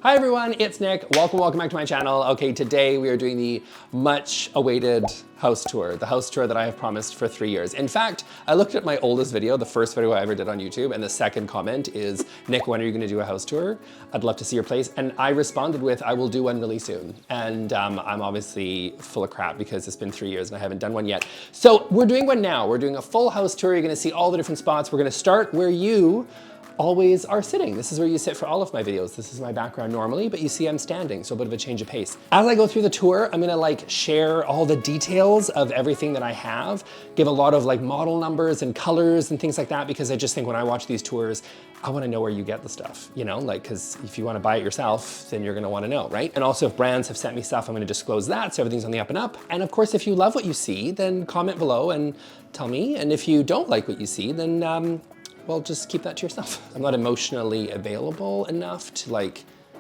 Hi everyone, it's Nick. Welcome back to my channel. Okay, today we are doing the much awaited house tour, the house tour that I have promised for 3 years. In fact, I looked at my oldest video, the first video I ever did on YouTube, and the second comment is, Nick, when are you gonna do a house tour? I'd love to see your place. And I responded with, I will do one really soon. And I'm obviously full of crap because it's been 3 years and I haven't done one yet. So we're doing one now. We're doing a full house tour. You're gonna see all the different spots. We're gonna start where you always are sitting. This is where you sit for all of my videos. This is my background normally, but you see I'm standing, so a bit of a change of pace. As I go through the tour, I'm gonna share all the details of everything that I have, give a lot of model numbers and colors and things like that, because I just think when I watch these tours, I wanna know where you get the stuff, you know, cause if you wanna buy it yourself, then you're gonna wanna know, right? And also if brands have sent me stuff, I'm gonna disclose that, so everything's on the up and up. And of course, if you love what you see, then comment below and tell me. And if you don't like what you see, then well, just keep that to yourself. I'm not emotionally available enough to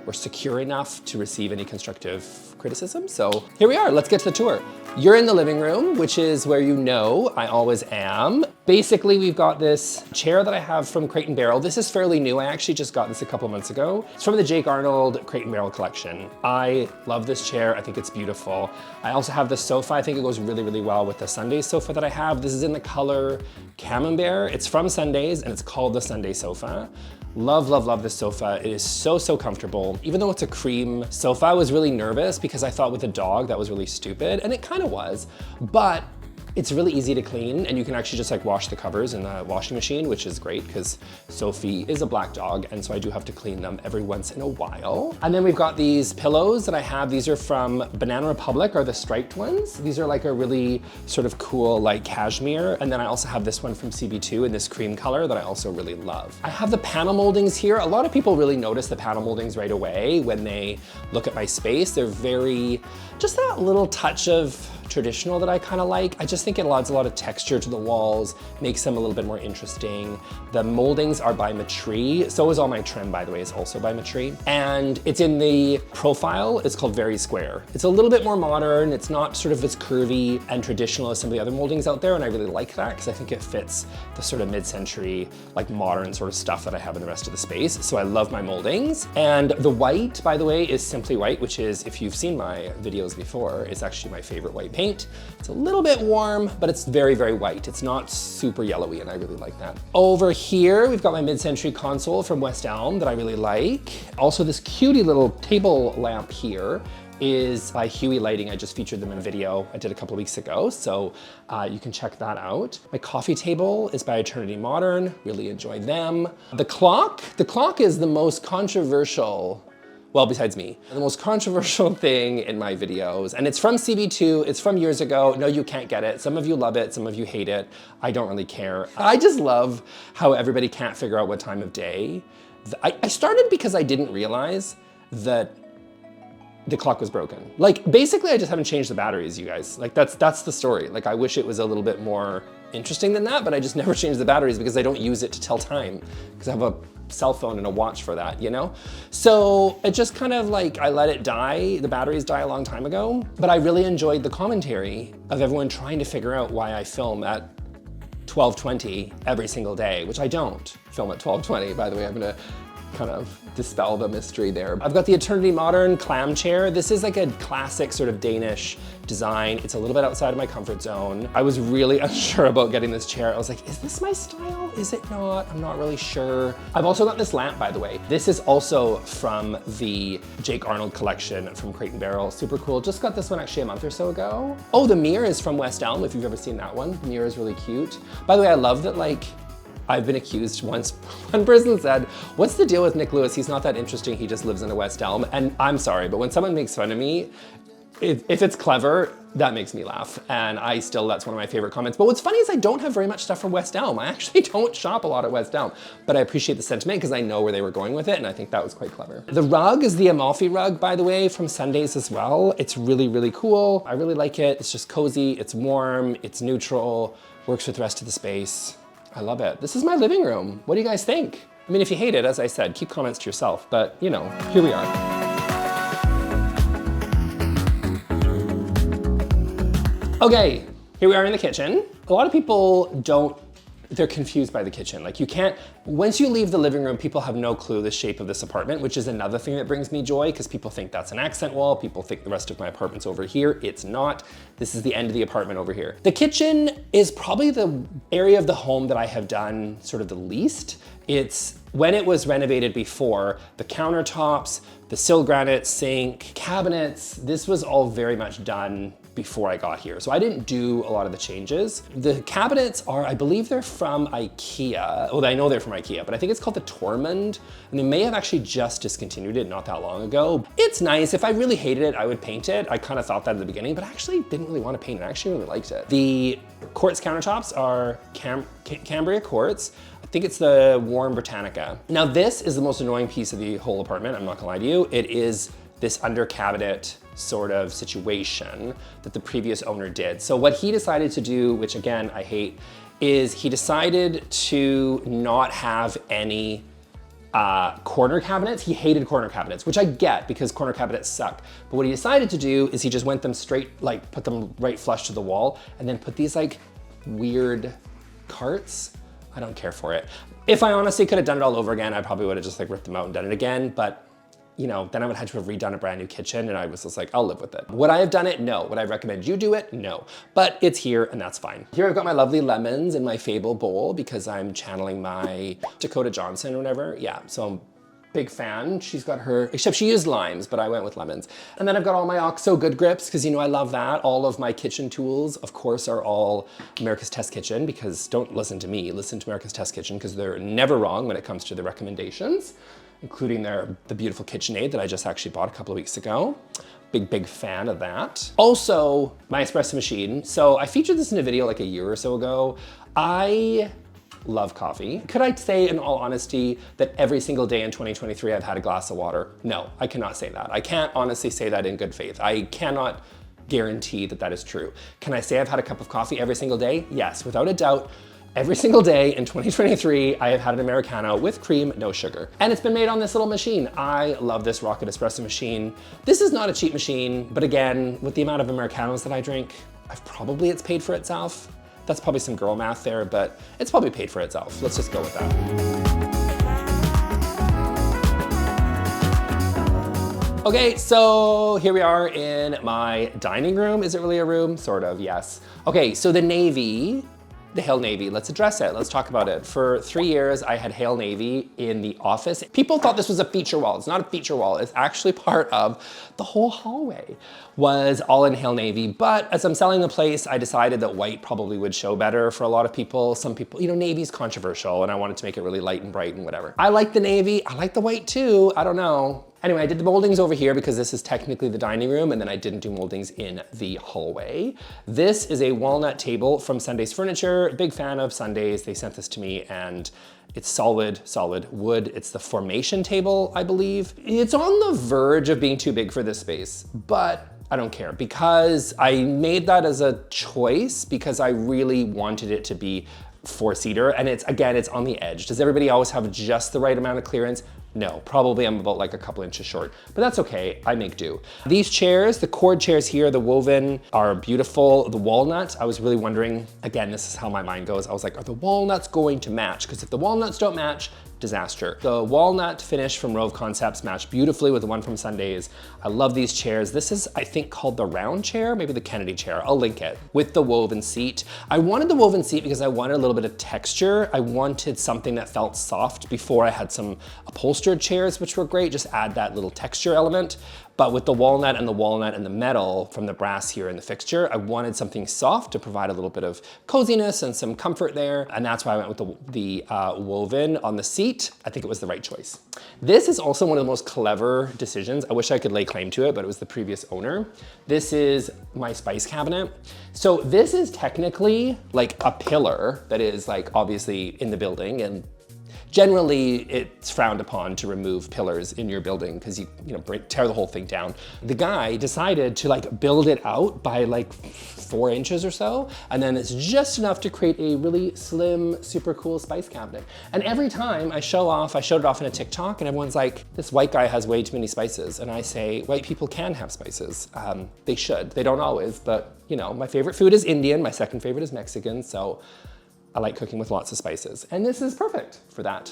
or secure enough to receive any constructive criticism. So here we are, let's get to the tour. You're in the living room, which is where you know I always am. Basically, we've got this chair that I have from Crate & Barrel. This is fairly new. I actually just got this a couple months ago. It's from the Jake Arnold Crate & Barrel collection. I love this chair. I think it's beautiful. I also have this sofa. I think it goes really, really well with the Sunday sofa that I have. This is in the color Camembert. It's from Sundays and it's called the Sunday sofa. Love, love, love this sofa. It is so, so comfortable. Even though it's a cream sofa, I was really nervous because I thought with a dog that was really stupid, and it kind of was, but it's really easy to clean, and you can actually just wash the covers in the washing machine, which is great because Sophie is a black dog, and so I do have to clean them every once in a while. And then we've got these pillows that I have. These are from Banana Republic, are the striped ones. These are a really sort of cool cashmere. And then I also have this one from CB2 in this cream color that I also really love. I have the panel moldings here. A lot of people really notice the panel moldings right away when they look at my space. They're very, just that little touch of traditional that I kind of like. I just think it adds a lot of texture to the walls, makes them a little bit more interesting. The moldings are by Metrie. So is all my trim, by the way, is also by Metrie. And it's in the profile, it's called Very Square. It's a little bit more modern. It's not sort of as curvy and traditional as some of the other moldings out there. And I really like that because I think it fits the sort of mid-century, modern sort of stuff that I have in the rest of the space. So I love my moldings. And the white, by the way, is Simply White, which is, if you've seen my videos before, it's actually my favorite white paint. It's a little bit warm, but it's very, very white. It's not super yellowy, and I really like that. Over here, we've got my mid-century console from West Elm that I really like. Also, this cutie little table lamp here is by Huey lighting. I just featured them in a video I did a couple of weeks ago, so you can check that out. My coffee table is by Eternity Modern. Really enjoy them. The clock is the most controversial, well, besides me, the most controversial thing in my videos. And it's from CB2, it's from years ago. No, you can't get it. Some of you love it, some of you hate it. I don't really care. I just love how everybody can't figure out what time of day. I started because I didn't realize that the clock was broken. Basically, I just haven't changed the batteries, you guys. That's the story. I wish it was a little bit more interesting than that, but I just never changed the batteries because I don't use it to tell time, because I have a cell phone and a watch for that, you know? So it just kind of I let it die. The batteries die a long time ago, but I really enjoyed the commentary of everyone trying to figure out why I film at 12:20 every single day, which I don't film at 12:20, by the way. I'm gonna kind of dispel the mystery there. I've got the Eternity Modern clam chair. This is a classic sort of Danish design. It's a little bit outside of my comfort zone. I was really unsure about getting this chair. I was like, is this my style? Is it not? I'm not really sure. I've also got this lamp, by the way. This is also from the Jake Arnold collection from Crate & Barrel. Super cool. Just got this one actually a month or so ago. Oh, the mirror is from West Elm, if you've ever seen that one. The mirror is really cute. By the way, I love that I've been accused once. One person said, what's the deal with Nick Lewis? He's not that interesting. He just lives in a West Elm. And I'm sorry, but when someone makes fun of me, if it's clever, that makes me laugh. And that's one of my favorite comments. But what's funny is I don't have very much stuff from West Elm. I actually don't shop a lot at West Elm, but I appreciate the sentiment because I know where they were going with it. And I think that was quite clever. The rug is the Amalfi rug, by the way, from Sundays as well. It's really, really cool. I really like it. It's just cozy. It's warm. It's neutral. Works with the rest of the space. I love it. This is my living room. What do you guys think? I mean, if you hate it, as I said, keep comments to yourself, but you know, here we are. Okay, here we are in the kitchen. A lot of people don't they're confused by the kitchen. Like you can't, once you leave the living room, people have no clue the shape of this apartment, which is another thing that brings me joy because people think that's an accent wall. People think the rest of my apartment's over here. It's not. This is the end of the apartment over here. The kitchen is probably the area of the home that I have done sort of the least. It's when it was renovated before, the countertops, the sill granite sink, cabinets, this was all very much done before I got here. So I didn't do a lot of the changes. The cabinets are, I believe they're from IKEA. Well, I know they're from IKEA, but I think it's called the Tormund. And they may have actually just discontinued it not that long ago. It's nice. If I really hated it, I would paint it. I kind of thought that at the beginning, but I actually didn't really want to paint it. I actually really liked it. The quartz countertops are Cambria quartz. I think it's the Warm Britannica. Now this is the most annoying piece of the whole apartment, I'm not gonna lie to you. It is this under cabinet sort of situation that the previous owner did. So what he decided to do, which again, I hate, is he decided to not have any corner cabinets. He hated corner cabinets, which I get because corner cabinets suck. But what he decided to do is he just went them straight, like put them right flush to the wall and then put these like weird carts. I don't care for it. If I honestly could have done it all over again, I probably would have just like ripped them out and done it again. But you know, then I would have had to have redone a brand new kitchen and I was just like, I'll live with it. Would I have done it? No. Would I recommend you do it? No. But it's here and that's fine. Here I've got my lovely lemons in my Fable bowl because I'm channeling my Dakota Johnson or whatever. Yeah, so I'm big fan. She's got her, except she used limes, but I went with lemons. And then I've got all my OXO Good Grips because you know I love that. All of my kitchen tools, of course, are all America's Test Kitchen because don't listen to me, listen to America's Test Kitchen because they're never wrong when it comes to the recommendations, including the beautiful KitchenAid that I just actually bought a couple of weeks ago. Big fan of that. Also, my espresso machine. So I featured this in a video like a year or so ago. I love coffee. Could I say in all honesty that every single day in 2023 I've had a glass of water? No, I cannot say that. I can't honestly say that in good faith. I cannot guarantee that that is true. Can I say I've had a cup of coffee every single day? Yes, without a doubt. Every single day in 2023, I have had an Americano with cream, no sugar. And it's been made on this little machine. I love this Rocket Espresso machine. This is not a cheap machine, but again, with the amount of Americanos that I drink, it's paid for itself. That's probably some girl math there, but it's probably paid for itself. Let's just go with that. Okay, so here we are in my dining room. Is it really a room? Sort of, yes. Okay, so the Hale Navy, let's address it. Let's talk about it. For 3 years, I had Hale Navy in the office. People thought this was a feature wall. It's not a feature wall. It's actually part of the whole hallway was all in Hale Navy. But as I'm selling the place, I decided that white probably would show better for a lot of people. Some people, you know, navy's controversial and I wanted to make it really light and bright and whatever. I like the navy. I like the white too. I don't know. Anyway, I did the moldings over here because this is technically the dining room and then I didn't do moldings in the hallway. This is a walnut table from Sunday's Furniture. Big fan of Sundays. They sent this to me and it's solid wood. It's the formation table, I believe. It's on the verge of being too big for this space, but I don't care because I made that as a choice because I really wanted it to be 4-seater and it's on the edge. Does everybody always have just the right amount of clearance? No, probably I'm about like a couple inches short, but that's okay, I make do. These chairs, the cord chairs here, the woven are beautiful. The walnut, I was really wondering, again, this is how my mind goes. I was like, are the walnuts going to match? Because if the walnuts don't match, disaster. The walnut finish from Rove Concepts matched beautifully with the one from Sundays. I love these chairs. This is, I think, called the round chair, maybe the Kennedy chair. I'll link it with the woven seat. I wanted the woven seat because I wanted a little bit of texture. I wanted something that felt soft before I had some upholstered chairs, which were great. Just add that little texture element. But with the walnut and the metal from the brass here in the fixture, I wanted something soft to provide a little bit of coziness and some comfort there. And that's why I went with the woven on the seat. I think it was the right choice. This is also one of the most clever decisions. I wish I could lay claim to it, but it was the previous owner. This is my spice cabinet. So this is technically like a pillar that is like obviously in the building and generally, it's frowned upon to remove pillars in your building because you tear the whole thing down. The guy decided to like build it out by like 4 inches or so, and then it's just enough to create a really slim, super cool spice cabinet. And every time I showed it off in a TikTok, and everyone's like, this white guy has way too many spices. And I say, white people can have spices. They should. They don't always, but you know, my favorite food is Indian. My second favorite is Mexican, so I like cooking with lots of spices, and this is perfect for that.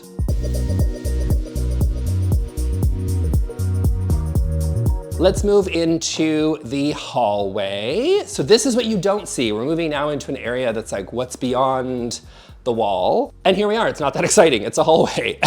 Let's move into the hallway. So this is what you don't see. We're moving now into an area that's like what's beyond the wall. And here we are, it's not that exciting, it's a hallway.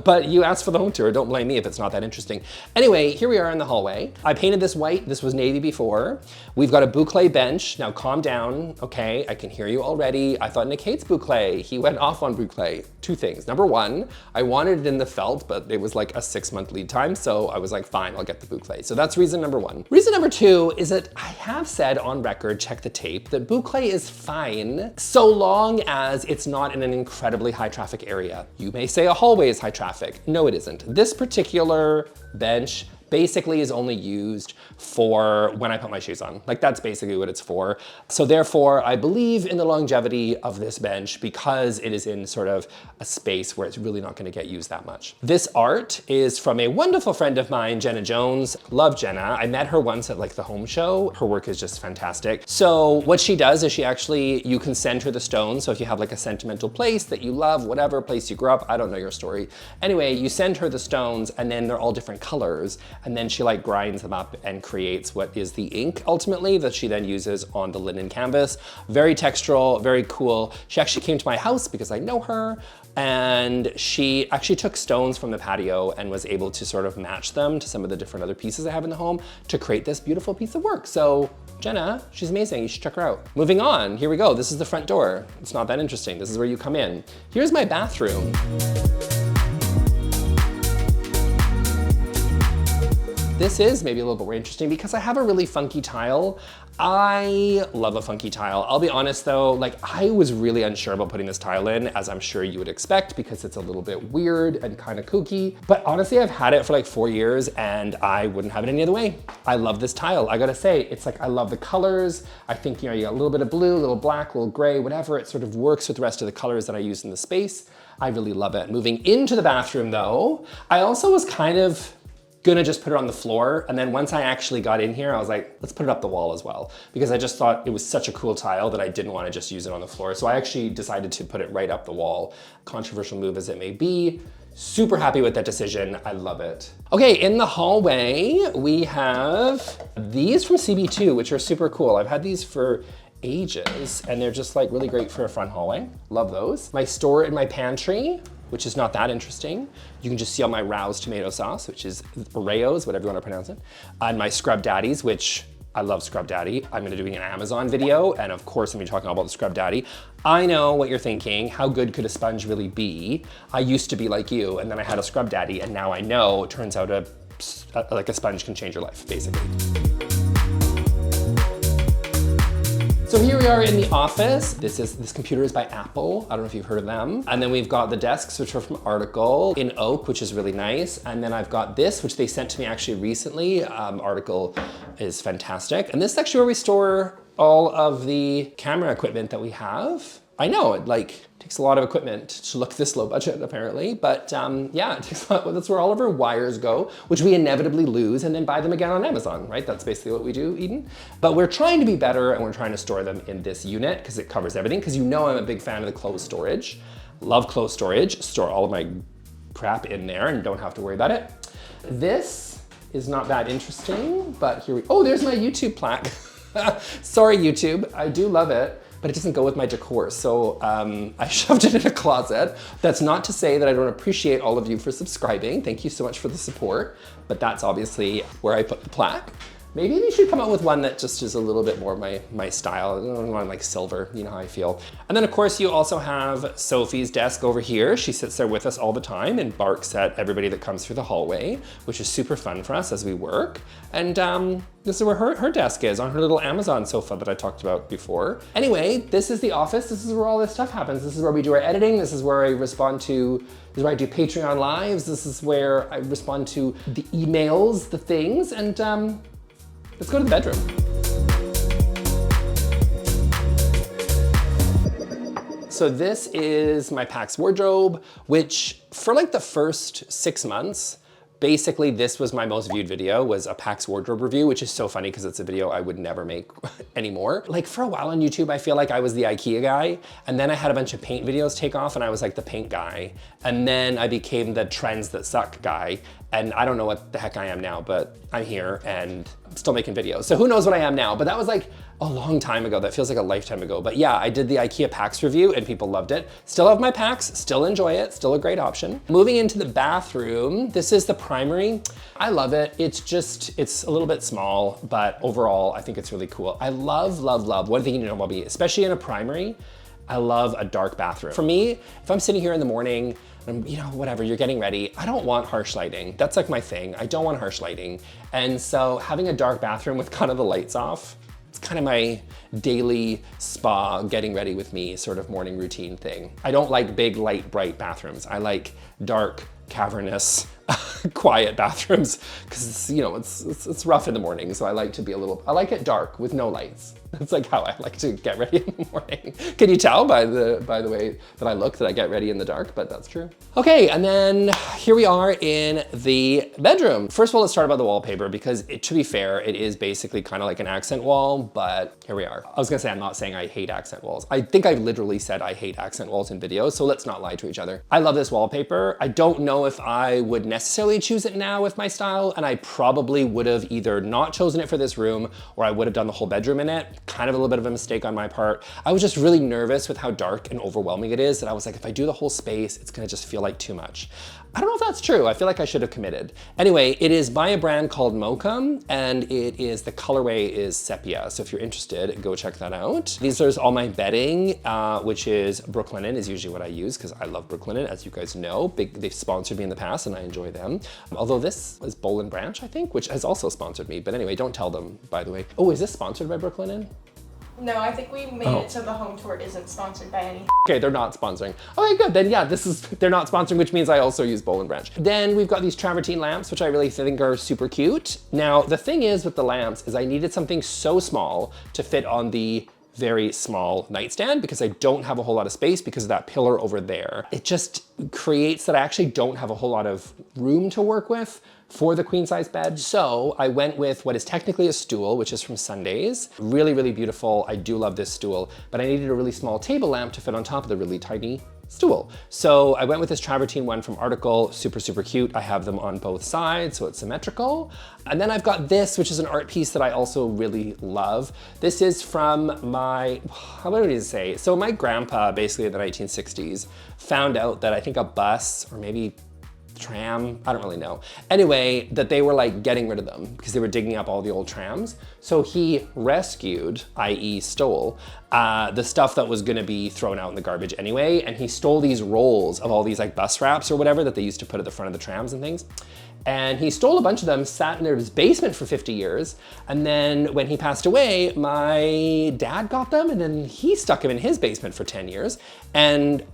But you asked for the home tour, don't blame me if it's not that interesting. Anyway, here we are in the hallway. I painted this white, this was navy before. We've got a boucle bench. Now calm down, okay? I can hear you already. I thought Nick hates boucle. He went off on boucle. Two things. Number one, I wanted it in the felt, but it was like a 6-month lead time. So I was like, fine, I'll get the boucle. So that's reason number one. Reason number two is that I have said on record, check the tape, that boucle is fine so long as it's not in an incredibly high traffic area. You may say a hallway is high traffic. No, it isn't. This particular bench basically is only used for when I put my shoes on. Like that's basically what it's for. So therefore, I believe in the longevity of this bench because it is in sort of a space where it's really not gonna get used that much. This art is from a wonderful friend of mine, Jenna Jones. Love Jenna. I met her once at like the home show. Her work is just fantastic. So what she does is you can send her the stones. So if you have like a sentimental place that you love, whatever place you grew up, I don't know your story. Anyway, you send her the stones and then they're all different colors. And then she like grinds them up and creates what is the ink ultimately that she then uses on the linen canvas. Very textural, very cool. She actually came to my house because I know her, and she actually took stones from the patio and was able to sort of match them to some of the different other pieces I have in the home to create this beautiful piece of work. So Jenna, she's amazing, you should check her out. Moving on, here we go. This is the front door. It's not that interesting. This is where you come in. Here's my bathroom. This is maybe a little bit more interesting because I have a really funky tile. I love a funky tile. I'll be honest though, like I was really unsure about putting this tile in, as I'm sure you would expect, because it's a little bit weird and kind of kooky. But honestly, I've had it for like 4 years and I wouldn't have it any other way. I love this tile. I gotta say, it's like, I love the colors. I think, you know, you got a little bit of blue, a little black, a little gray, whatever. It sort of works with the rest of the colors that I use in the space. I really love it. Moving into the bathroom though, I also was kind of gonna just put it on the floor. And then once I actually got in here, I was like, let's put it up the wall as well. Because I just thought it was such a cool tile that I didn't wanna just use it on the floor. So I actually decided to put it right up the wall. Controversial move as it may be. Super happy with that decision, I love it. Okay, in the hallway, we have these from CB2, which are super cool. I've had these for ages and they're just like really great for a front hallway. Love those. My store in my pantry, which is not that interesting. You can just see all my Rouse tomato sauce, which is Oreos, whatever you want to pronounce it. And my Scrub Daddies, which I love Scrub Daddy. I'm gonna be doing an Amazon video, and of course I'm gonna be talking all about the Scrub Daddy. I know what you're thinking, how good could a sponge really be? I used to be like you, and then I had a Scrub Daddy, and now I know, it turns out like a sponge can change your life, basically. So here we are in the office. This computer is by Apple. I don't know if you've heard of them. And then we've got the desks, which are from Article in oak, which is really nice. And then I've got this, which they sent to me actually recently. Article is fantastic. And this is actually where we store all of the camera equipment that we have. I know, it like takes a lot of equipment to look this low budget apparently, but yeah, it takes a lot. That's where all of our wires go, which we inevitably lose and then buy them again on Amazon, right? That's basically what we do, Eden. But we're trying to be better and we're trying to store them in this unit because it covers everything, because you know I'm a big fan of the closed storage. Love closed storage, store all of my crap in there and don't have to worry about it. This is not that interesting, but here we, oh, there's my YouTube plaque. Sorry, YouTube, I do love it, but it doesn't go with my decor. So I shoved it in a closet. That's not to say that I don't appreciate all of you for subscribing. Thank you so much for the support, but that's obviously where I put the plaque. Maybe they should come out with one that just is a little bit more my style. I don't want like silver, you know how I feel. And then of course you also have Sophie's desk over here. She sits there with us all the time and barks at everybody that comes through the hallway, which is super fun for us as we work. And this is where her desk is, on her little Amazon sofa that I talked about before. Anyway, this is the office. This is where all this stuff happens. This is where we do our editing. This is where I respond to, this is where I do Patreon lives. This is where I respond to the emails, the things, and let's go to the bedroom. So this is my PAX wardrobe, which for like the first 6 months, basically this was my most viewed video, was a PAX wardrobe review, which is so funny because it's a video I would never make anymore. Like for a while on YouTube, I feel like I was the IKEA guy, and then I had a bunch of paint videos take off and I was like the paint guy. And then I became the trends that suck guy. And I don't know what the heck I am now, but I'm here and I'm still making videos. So who knows what I am now, but that was like a long time ago. That feels like a lifetime ago. But yeah, I did the IKEA PAX review and people loved it. Still have my PAX, still enjoy it, still a great option. Moving into the bathroom, this is the primary. I love it. It's a little bit small, but overall, I think it's really cool. I love, love, love. One thing you know about me, especially in a primary, I love a dark bathroom. For me, if I'm sitting here in the morning, you know, whatever, you're getting ready, I don't want harsh lighting. That's like my thing. I don't want harsh lighting. And so having a dark bathroom with kind of the lights off, it's kind of my daily spa, getting ready with me sort of morning routine thing. I don't like big, light, bright bathrooms. I like dark, cavernous, quiet bathrooms because you know it's rough in the morning, so I like to be I like it dark with no lights. That's like how I like to get ready in the morning. Can you tell by the way that I look that I get ready in the dark, but that's true. Okay, and then here we are in the bedroom. First of all, let's start about the wallpaper because to be fair, it is basically kind of like an accent wall, but here we are. I was gonna say, I'm not saying I hate accent walls. I think I've literally said I hate accent walls in videos, so let's not lie to each other. I love this wallpaper. I don't know if I would necessarily choose it now with my style, and I probably would have either not chosen it for this room or I would have done the whole bedroom in it. Kind of a little bit of a mistake on my part. I was just really nervous with how dark and overwhelming it is that I was like, if I do the whole space, it's gonna just feel like too much. I don't know if that's true. I feel like I should have committed. Anyway, it is by a brand called Mocha, and the colorway is sepia. So if you're interested, go check that out. These are all my bedding, which is Brooklinen is usually what I use because I love Brooklinen, as you guys know. They've sponsored me in the past and I enjoy them. Although this is Boll and Branch, I think, which has also sponsored me. But anyway, don't tell them, by the way. Oh, is this sponsored by Brooklinen? No, I think we made it so the home tour isn't sponsored by any. Okay, they're not sponsoring. Okay, good. Then yeah, they're not sponsoring, which means I also use Boll and Branch. Then we've got these travertine lamps, which I really think are super cute. Now, the thing is with the lamps is I needed something so small to fit on the very small nightstand because I don't have a whole lot of space because of that pillar over there. It just creates that I actually don't have a whole lot of room to work with for the queen size bed. So I went with what is technically a stool, which is from Sundays. Really, really beautiful. I do love this stool, but I needed a really small table lamp to fit on top of the really tiny stool. So I went with this travertine one from Article, super, super cute. I have them on both sides, so it's symmetrical. And then I've got this, which is an art piece that I also really love. This is from how do I say? So my grandpa, basically in the 1960s, found out that I think a bus or maybe tram, I don't really know. Anyway, that they were like getting rid of them because they were digging up all the old trams. So he rescued, i.e. stole, the stuff that was gonna be thrown out in the garbage anyway. And he stole these rolls of all these like bus wraps or whatever that they used to put at the front of the trams and things. And he stole a bunch of them, sat in his basement for 50 years. And then when he passed away, my dad got them and then he stuck them in his basement for 10 years. And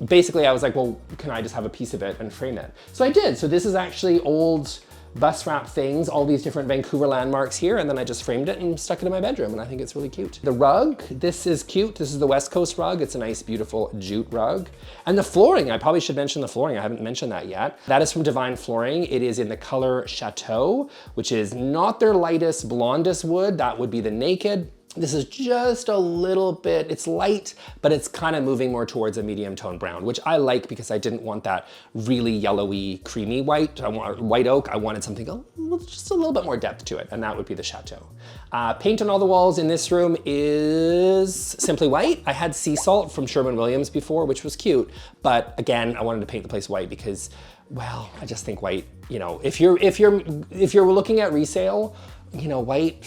basically I was like, well, can I just have a piece of it and frame it? So I did. So this is actually old bus wrap things, all these different Vancouver landmarks here, and then I just framed it and stuck it in my bedroom, and I think it's really cute. The rug, this is cute. This is the West Coast rug. It's a nice, beautiful jute rug. And the flooring, I probably should mention the flooring. I haven't mentioned that yet. That is from Divine Flooring. It is in the color Chateau, which is not their lightest, blondest wood. That would be the Naked. This is just a little bit, it's light, but it's kind of moving more towards a medium tone brown, which I like because I didn't want that really yellowy, creamy white. I want white oak. I wanted something just a little bit more depth to it, and that would be the Chateau. Paint on all the walls in this room is simply white. I had sea salt from Sherwin-Williams before, which was cute, but again, I wanted to paint the place white because, well, I just think white, you know, if you're looking at resale, you know, white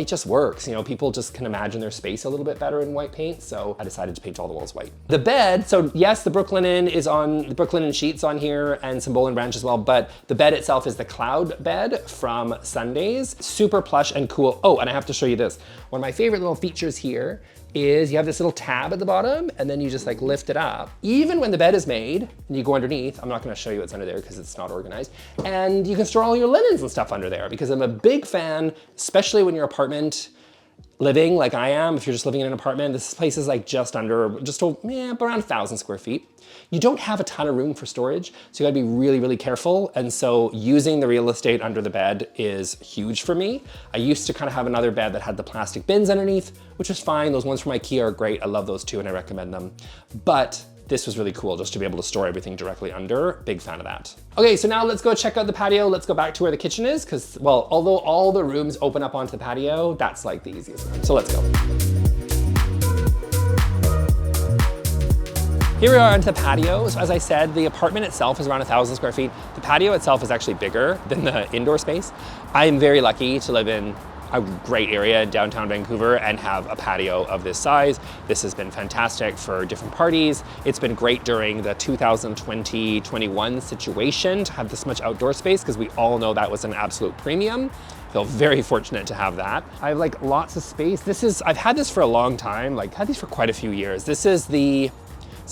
just works. You know, people just can imagine their space a little bit better in white paint. So I decided to paint all the walls white. The bed, so yes, the Brooklinen is on, the Brooklinen sheets on here and some Boll and Branch as well, but the bed itself is the Cloud bed from Sundays. Super plush and cool. Oh, and I have to show you this. One of my favorite little features here is you have this little tab at the bottom and then you just like lift it up. Even when the bed is made and you go underneath, I'm not gonna show you what's under there because it's not organized, and you can store all your linens and stuff under there because I'm a big fan, especially when your apartment living like I am, if you're just living in an apartment, this place is like around 1,000 square feet. You don't have a ton of room for storage, so you gotta be really, really careful. And so using the real estate under the bed is huge for me. I used to kind of have another bed that had the plastic bins underneath, which was fine. Those ones from IKEA are great. I love those too, and I recommend them. But this was really cool just to be able to store everything directly under. Big fan of that. Okay, so now let's go check out the patio. Let's go back to where the kitchen is, because, well, although all the rooms open up onto the patio, that's like the easiest one. So let's go. Here we are onto the patio. So as I said, the apartment itself is around 1,000 square feet. The patio itself is actually bigger than the indoor space. I am very lucky to live in a great area in downtown Vancouver and have a patio of this size. This has been fantastic for different parties. It's been great during the 2020-21 situation to have this much outdoor space, because we all know that was an absolute premium. Feel very fortunate to have that. I have like lots of space. I've had this for a long time, like had these for quite a few years. This is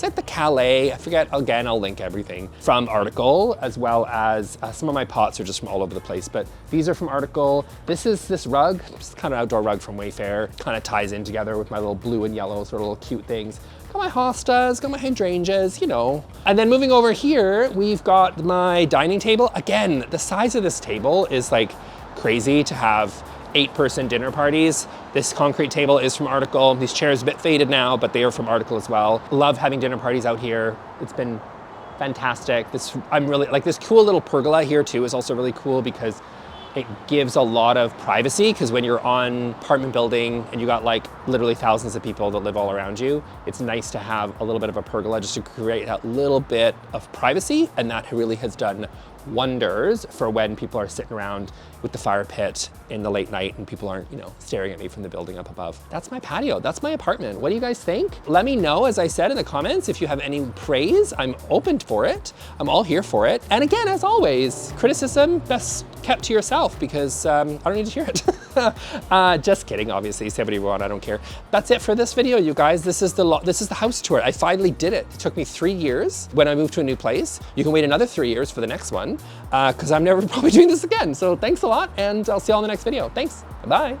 like the Calais, I forget, again, I'll link everything, from Article, as well as some of my pots are just from all over the place, but these are from Article. This is this rug, just kind of outdoor rug from Wayfair, kind of ties in together with my little blue and yellow sort of little cute things. Got my hostas, got my hydrangeas, you know. And then moving over here, we've got my dining table. Again, the size of this table is like crazy to have 8-person dinner parties. This concrete table is from Article. These chairs are a bit faded now, but they are from Article as well. Love having dinner parties out here. It's been fantastic. I'm really like this cool little pergola here too is also really cool because it gives a lot of privacy, because when you're on apartment building and you got like literally thousands of people that live all around you, it's nice to have a little bit of a pergola just to create that little bit of privacy. And that really has done wonders for when people are sitting around with the fire pit in the late night and people aren't, you know, staring at me from the building up above. That's my patio, that's my apartment. What do you guys think? Let me know, as I said in the comments, if you have any praise. I'm open for it. I'm all here for it. And again, as always, criticism best kept to yourself, because I don't need to hear it. Just kidding, obviously, say whatever you want, I don't care. That's it for this video, you guys. This is the house tour. I finally did it. It took me 3 years when I moved to a new place. You can wait another 3 years for the next one, because I'm never probably doing this again. So thanks a lot, and I'll see you all in the next video. Thanks, bye.